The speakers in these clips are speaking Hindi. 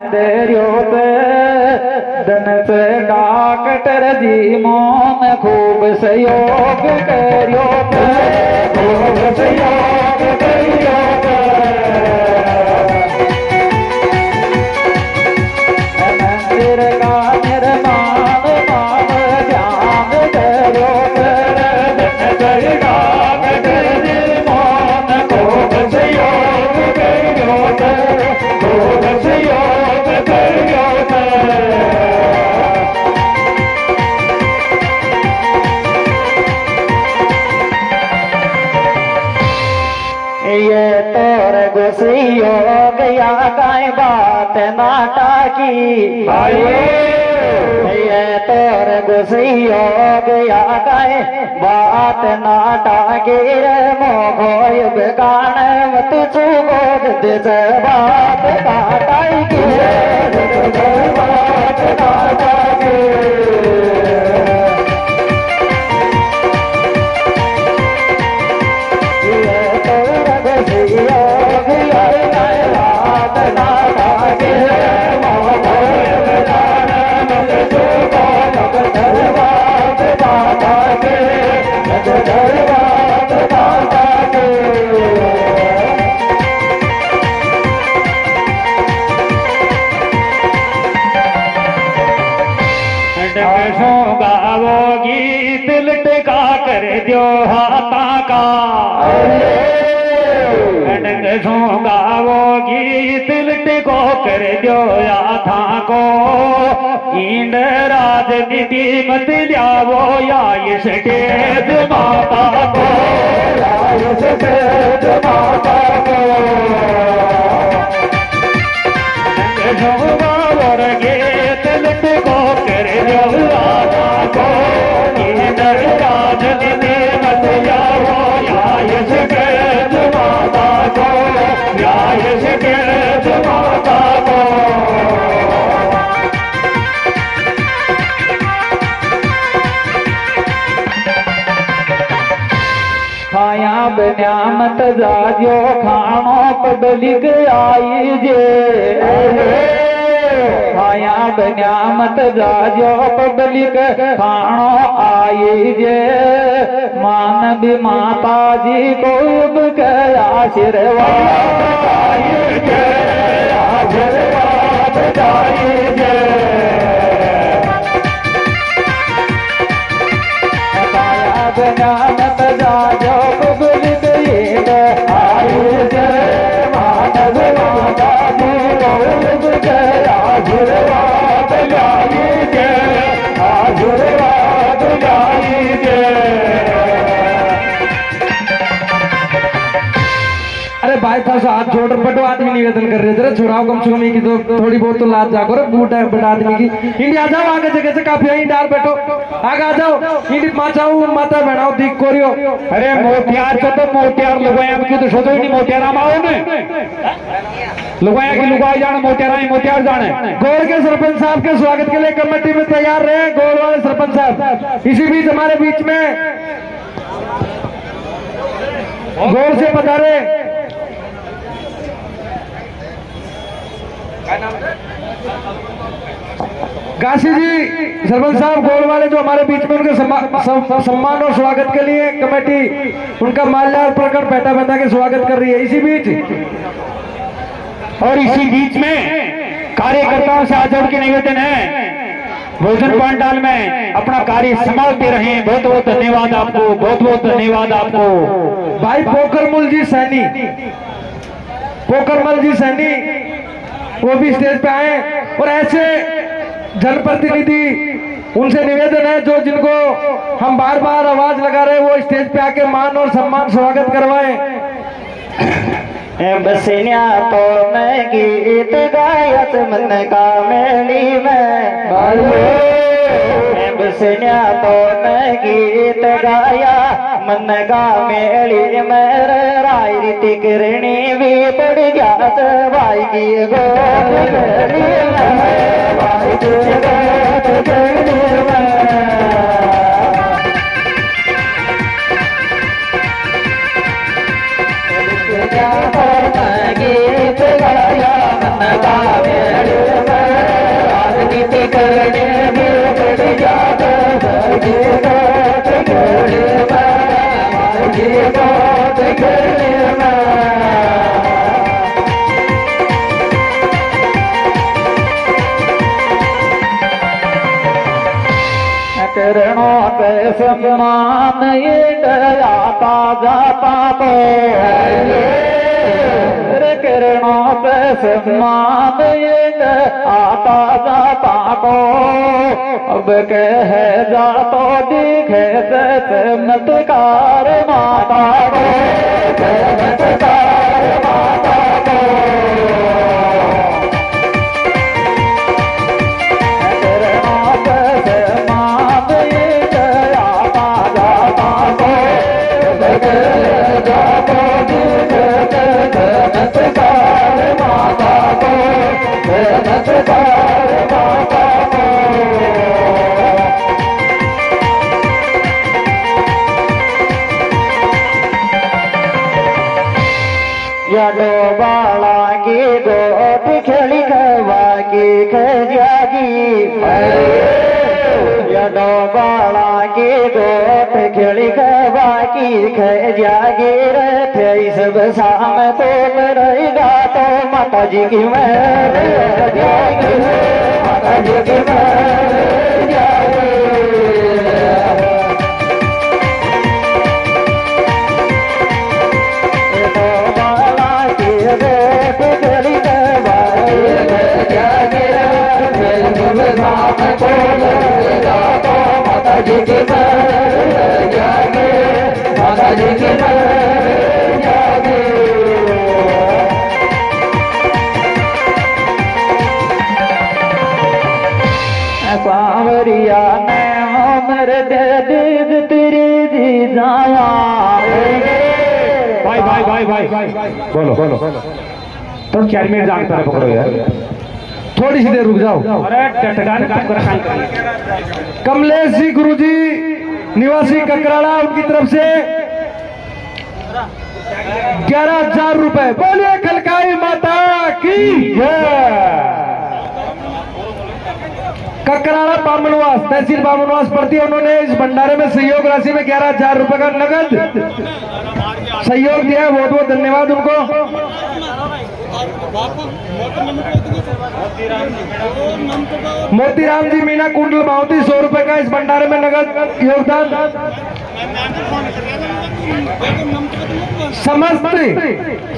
धन से डॉक्टर जी मोन खूब सहयोग करियो खूब सहयोग करियो मंदिर का निर्माण मान ध्यान करियो धन से डॉक्टर जी मोन खूब सहयोग करियो खूब सहयोग करियो ये तोर गुसियो गया काय बात नाटा की ये तोर गुसियो गया काय बात नाटा की मोघोय बेगान मत चुगोद दिस बात काटाई की बात काटा की गावो गीत लटका कर दियो हाथा का गावो गीत लटको कर दियो हाथा को इंड राजनीति मत लियावो या इस टेज माता को या इस टेज माता को और गीत लटको कर दियो हाथा को इंड राजनीति मत लियावो या इस टेज माता को या इस टेज माता को खाया बन्यामत जाजो खानो पब्लिक आई जे खाया बन्यामत जाजो पब्लिक खानो आई जे मान भी माता जी को आशीर्वाद आशीर्वाद खाया बन्यामत जाजो पब्लिक आई जे मानव माता जी को आशीर्वाद लाई जे आशीर्वाद लाई जे। अरे भाई था हाथ छोड़ बटो आदमी निवेदन कर रहे थे छुड़ाओ कम से कम की तो थोड़ी बहुत तो लाज जागो रे बूढ़ा बड़ा आदमी की इंडिया जाओ आगे जगह से काफी है डाल बैठो आगे आ जाओ इंडी माचाओ माता बनाओ दिख कोरियो। अरे मोतियार को तो मोतियार लुगाया की तो सोचो ही नहीं मोतियार आओ ने लुगाया की लुगाई जाने मोतियार ही मोतियार जाने। गोल के सरपंच साहब के स्वागत के लिए कमेटी में तैयार रहे गोल वाले सरपंच साहब। इसी बीच हमारे बीच में गोल से पधारे काशी जी सरपंच साहब गोल वाले जो हमारे बीच में उनके सम्मान और स्वागत के लिए कमेटी उनका माल्यार्पण कर पैटा बंधा के स्वागत कर रही है। इसी बीच में कार्यकर्ताओं से आज के निवेदन है भोजन पंडाल में अपना कार्य संभालते रहे। बहुत बहुत धन्यवाद आपको बहुत बहुत धन्यवाद आपको। भाई पोखरमल जी सैनी वो भी स्टेज पे आए और ऐसे जनप्रतिनिधि उनसे निवेदन है जो जिनको हम बार बार आवाज लगा रहे वो स्टेज पे आके मान और सम्मान स्वागत करवाएं। बसनिया तो मैं गीत गायत मन का मेली में बसनिया तो मैं गीत गाया मन का मेली में राय रीति करनी भी पड़ गया भाई की गोद मेली में भाई की गोद मेली में गीत गाया मन का मेली करणों पे सम्मान ये आता जाता तो करणों पे सम्मान ये आता जाता को अब कह जा तो दिखे चमत्कार माता को चमत्कार माता को करणों पे सम्मान ये आता जाता को कह जा तो दिखे चमत्कार माता को चमत्कार माता को यादो बाला की गोट खेली खवागी खजागी यादो बाला की गोट खेली खवागी खजागी रहे सब शाम तो रहेगा तो माता जी की मैं जागी माता जी की मैं जागी माता जी की जागे माता जी की जागे सांवरिया मैं उम्र दे दीद तेरी जी जाया भाई बोलो तो 4 मिनट जानते रहे पकड़ो यार थोड़ी सी देर रुक जाओ। अरे टटकान काम कर कमलेश जी गुरुजी निवासी ककराड़ा उनकी तरफ से 11,000 रुपए। बोलिए खलकाई माता की ककराड़ा बामनवास तहसील बामनवास पड़ती है। उन्होंने इस भंडारे में सहयोग राशि में 11,000 रुपए का नगद सहयोग दिया है। बहुत बहुत धन्यवाद उनको। मोतीराम जी मीना कुंडल मावती 100 रुपए का इस भंडारे में नगद योगदान।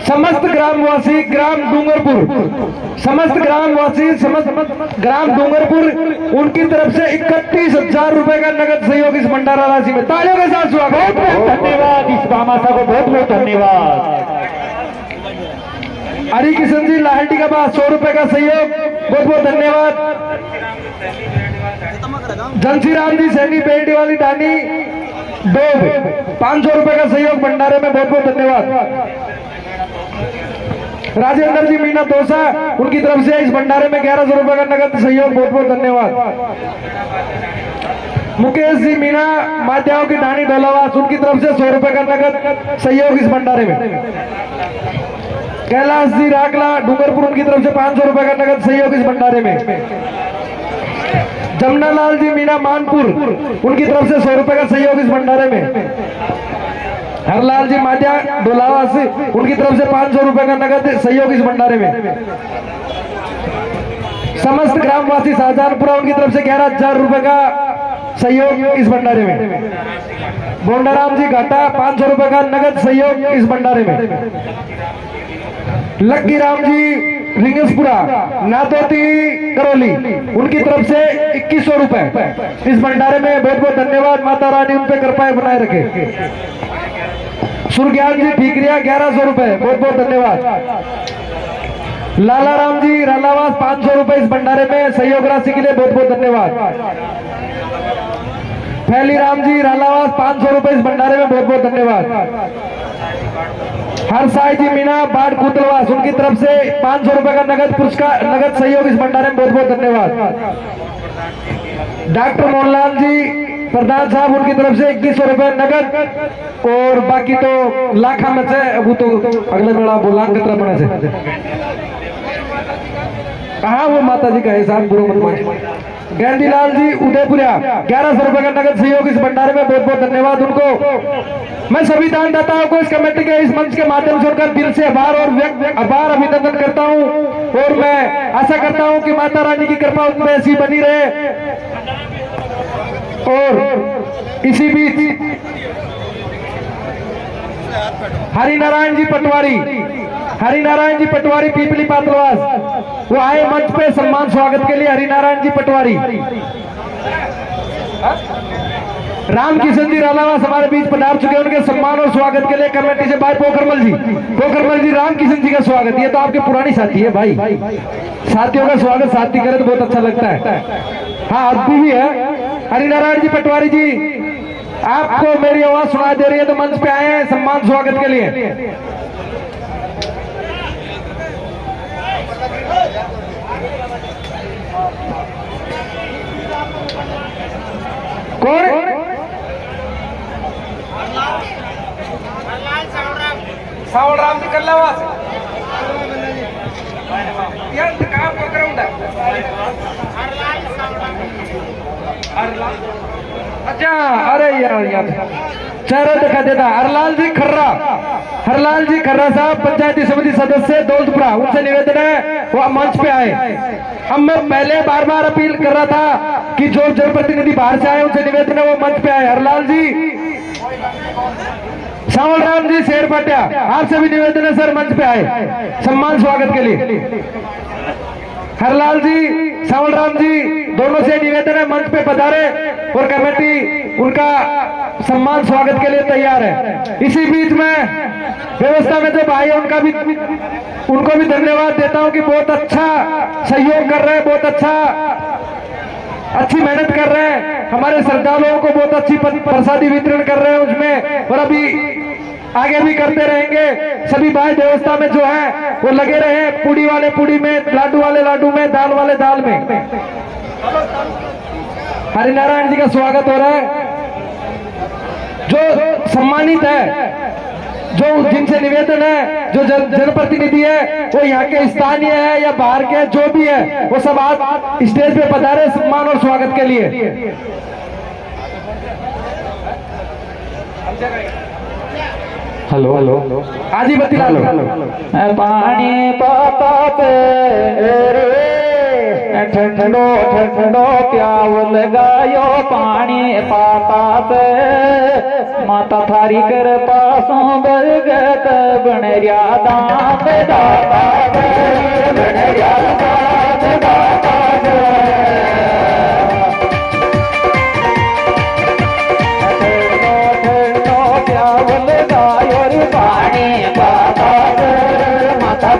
समस्त ग्रामवासी ग्राम डूंगरपुर समस्त ग्राम डूंगरपुर उनकी तरफ से 31,000 रुपए का नगद सहयोग इस भंडारा राशि में। तालियों के साथ स्वागत। धन्यवाद इस भामाशा को बहुत बहुत धन्यवाद। हरि किशन जी लाहटी का बाद 100 रुपए का सहयोग बहुत बहुत धन्यवाद। जंसी राम जी सैनी पेंटी वाली दानी डोब 500 रुपए का सहयोग भंडारे में बहुत बहुत धन्यवाद। राजेंद्र जी मीना दोसा उनकी तरफ से इस भंडारे में 1100 रुपए का नगद सहयोग बहुत बहुत धन्यवाद। मुकेश जी मीना माध्याओं की ढाणी ढोलावास उनकी तरफ से 100 रुपए का नगद सहयोग इस भंडारे में। कैलाश जी राकला डूंगरपुर उनकी तरफ से 500 रुपए का नगद सहयोग इस भंडारे में। जमुनालाल जी मीना मानपुर उनकी तरफ से 100 रुपए का सहयोग इस भंडारे में। हरलाल जी माध्या डोलावास उनकी तरफ से 500 रुपए का नगद सहयोग इस भंडारे में। समस्त ग्रामवासी शाहजहानपुरा उनकी तरफ से 11,000 रुपए का सहयोग इस भंडारे में। बोंडाराम जी घाटा 500 रुपए का नगद सहयोग इस भंडारे में। लक्की राम जी रिंगसपुरा नादोती करौली उनकी तरफ से 2100 रुपए इस भंडारे में। बहुत बहुत धन्यवाद। माता रानी उन पे कृपाएं बनाए रखे। सुरज्ञान जी ठीकरिया 1100 रुपए बहुत बहुत धन्यवाद। लाला राम जी रालावास 500 रुपए इस भंडारे में सहयोग राशि के लिए बहुत बहुत धन्यवाद। फैली राम जी रालावास 500 रुपए इस भंडारे में बहुत बहुत धन्यवाद। हरसाई जी मीना बाढ़ कुतलवास उनकी तरफ से 500 रुपए का नगद पुरस्कार नगद सहयोग इस भंडारे में बहुत बहुत धन्यवाद। डॉक्टर मोहनलाल जी प्रधान साहब उनकी तरफ से 2100 रुपए नगद और बाकी तो लाखा में से वो तो अगले मेला बोलान कतरा बने से कहा वो माता जी का हिसाब गुरु मत मान। गांधीलाल जी उदयपुरिया 1100 रुपए का नगद सहयोग इस भंडारे में बहुत बहुत धन्यवाद उनको। मैं सभी दानदाताओं को इस कमेटी के इस मंच के माध्यम से उनका दिल से आभार और आभार अभिनंदन करता हूं और मैं आशा करता हूं कि माता रानी की कृपा उन पर ऐसी बनी रहे। और इसी बीच हरिनारायण जी पटवारी पीपली पातलवास वो आए मंच पे सम्मान स्वागत के लिए। हरिनारायण जी पटवारी, रामकिशन जी रालावास हमारे बीच पधार चुके हैं। उनके सम्मान और स्वागत के लिए कमेटी से भाई पोखरमल जी रामकिशन जी का स्वागत। ये तो आपके पुरानी साथी है भाई, साथियों का स्वागत साथी करे तो बहुत अच्छा लगता है। हाँ अद्भुत भी है। हरिनारायण जी पटवारी जी, आपको मेरी आवाज सुनाई दे रही है तो मंच पे आए हैं सम्मान स्वागत के लिए। कौन? सावल राम जी कल्लावास यार काम कर ग्राउंड अच्छा। अरे यार चेहरा दिखा देता। हरलाल जी खर्रा साहब पंचायती समिति सदस्य दौलतपुरा, उनसे निवेदन है वो मंच पे आए। अब मैं पहले बार अपील कर रहा था कि जो जनप्रतिनिधि बाहर से आए उनसे निवेदन है वो मंच पे आए। हरलाल जी, सावल राम जी शेर पाटिया, आपसे भी निवेदन है सर मंच पे आए सम्मान स्वागत के लिए। हरलाल जी, सावल राम जी दोनों से निवेदन है मंच पे पधारे और कमेटी उनका सम्मान स्वागत के लिए तैयार है। इसी बीच में व्यवस्था में जो भाई है उनको भी धन्यवाद देता हूं कि बहुत अच्छा सहयोग कर रहे हैं, बहुत अच्छी मेहनत कर रहे हैं। हमारे श्रद्धालुओं को बहुत अच्छी प्रसादी वितरण कर रहे हैं उसमें, और अभी आगे भी करते रहेंगे। सभी भाई व्यवस्था में जो है वो लगे रहे, पूड़ी वाले पूड़ी में, लाडू वाले लाडू में, दाल वाले दाल में। हरिनारायण जी का स्वागत हो रहा है। जो सम्मानित है, जो जिनसे निवेदन है, जो जनप्रतिनिधि है, वो यहाँ के स्थानीय है या बाहर के जो भी है, वो सब आप स्टेज पे पधारे सम्मान और स्वागत के लिए। हेलो आजी बत्ती ला लो। पानी पाता पे ठंडो प्याव लगायो पानी पाता पे, माता थारी कर पासों बरगत बनरिया दाम दाता बनरिया दाम दाता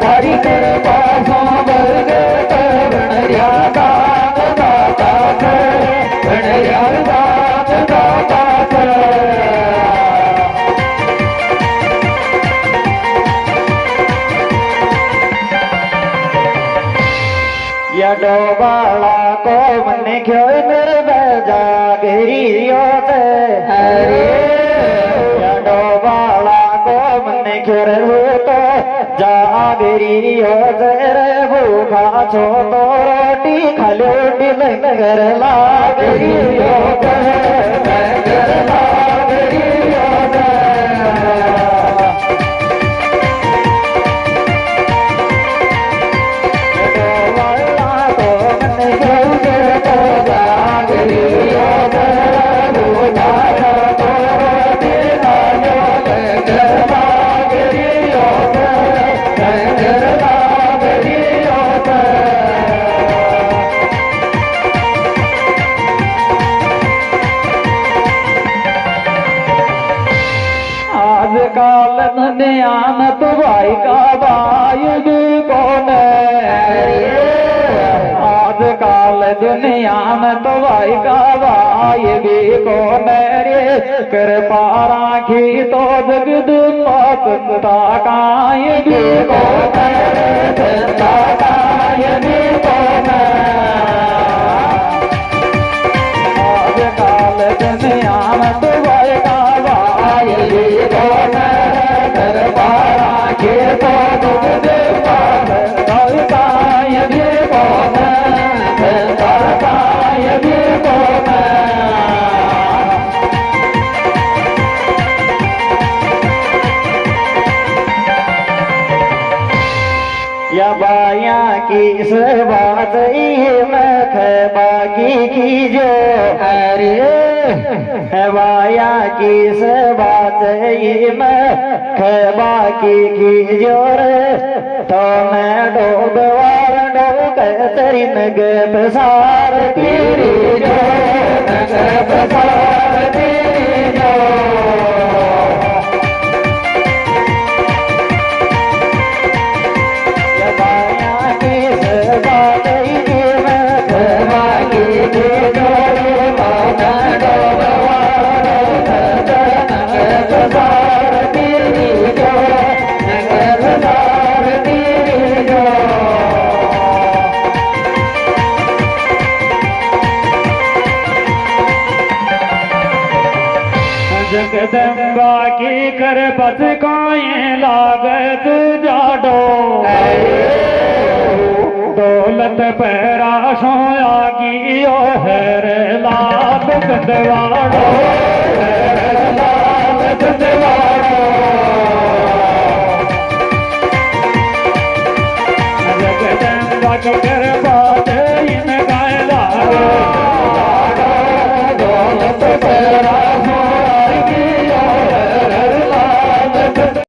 धारी कर पासों बरगत बनरिया दाम दाता बनरिया दाम दाता। या डोबाला को मन क्यों निर्बजा गिरियो से हरे, या डोबाला को मन क्यों तो जागरियो तेरे भूखा छो तो रोटी खाली लंगर लागरियो लंगर लागरियो काल ध्यान तो भाई का भाई भी कौन है, आज काल दुनिया में तो भाई का भाई भी कौन रे, कृपा राखी तो जगदम्बा काय भी कौन रे, काय भी कौन आज काल दुनिया में तो भाई का भाई भी कौन कृपा राखी तो जगदम्बा काय भी कौन काय भी कौन। या बाया की इस बात में बाकी की जो हरे वाया की बात में खबा की जोर तो मैं डोबवार डोब तेरी नग प्रसार तेरी जो नग प्रसार तेरी जो वाया की बात में खबा की जोर जगदम्बा की कर बस काए लागत जाडो दौलत पैरा सोया की ओ हर लाल गंदवाड़ो लाल गंदवाड़ो जगदम्बा को कर